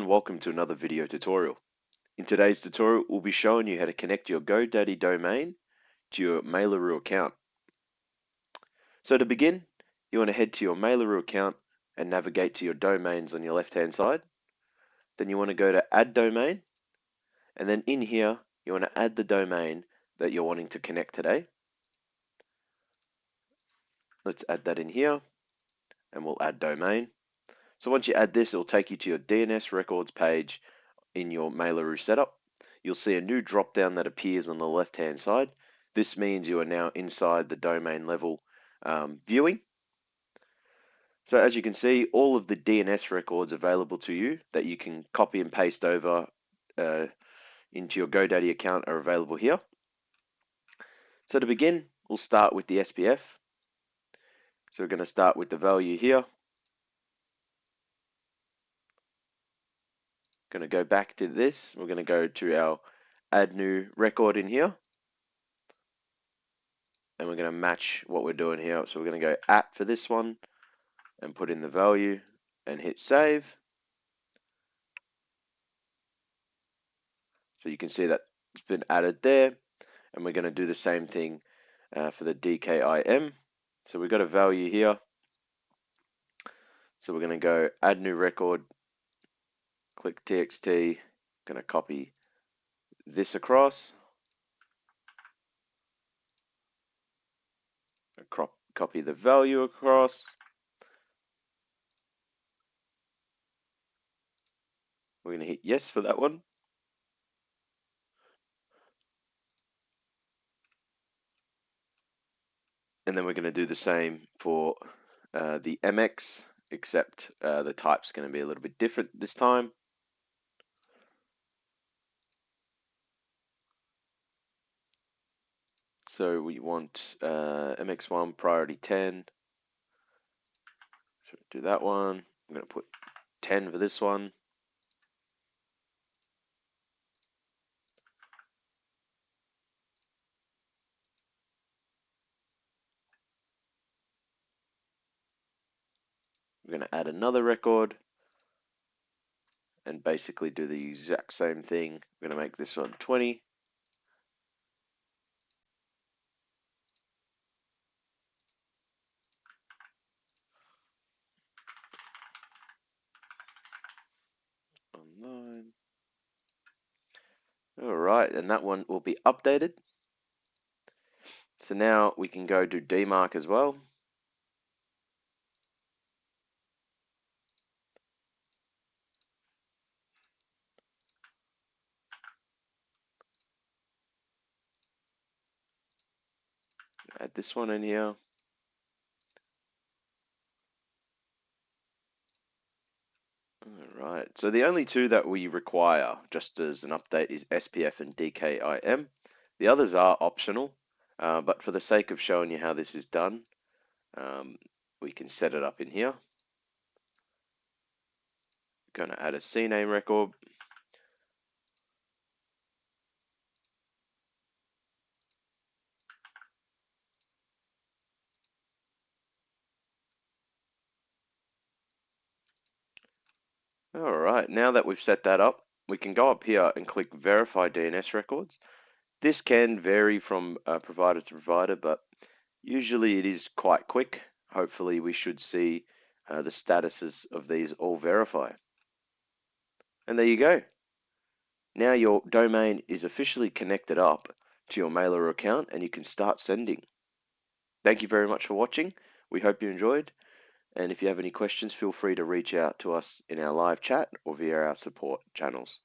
welcome to another video tutorial. In today's tutorial, we'll be showing you how to connect your GoDaddy domain to your Maileroo account. So to begin, you want to head to your Maileroo account and navigate to your domains on your left-hand side. Then you want to go to Add Domain, and then in here, you want to add the domain that you're wanting to connect today. Let's add that in here, and we'll add domain. So once you add this, it'll take you to your DNS records page in your Maileroo setup. You'll see a new drop down that appears on the left hand side. This means you are now inside the domain level viewing. So as you can see, all of the DNS records available to you that you can copy and paste over into your GoDaddy account are available here. So to begin, we'll start with the SPF. So we're going to start with the value here. Going to go back to this. We're going to go to our add new record in here. And we're going to match what we're doing here. So we're going to go @ for this one and put in the value and hit save. So you can see that it's been added there. And we're going to do the same thing for the DKIM. So we've got a value here. So we're going to go add new record, click TXT, going to copy this across. Copy the value across. We're going to hit yes for that one. And then we're going to do the same for the MX, except the type's going to be a little bit different this time. So we want MX1 priority 10. So do that one. I'm going to put 10 for this one. We're going to add another record and basically do the exact same thing. We're going to make this one 20. Online. All right, and that one will be updated. So now we can go to DMARC as well. Add this one in here. All right, so the only two that we require, just as an update, is SPF and DKIM. The others are optional, but for the sake of showing you how this is done, we can set it up in here. Going to add a CNAME record. All right, now that we've set that up, we can go up here and click Verify DNS Records. This can vary from provider to provider, but usually it is quite quick. Hopefully we should see the statuses of these all verify. And there you go. Now your domain is officially connected up to your Maileroo account and you can start sending. Thank you very much for watching. We hope you enjoyed. And if you have any questions, feel free to reach out to us in our live chat or via our support channels.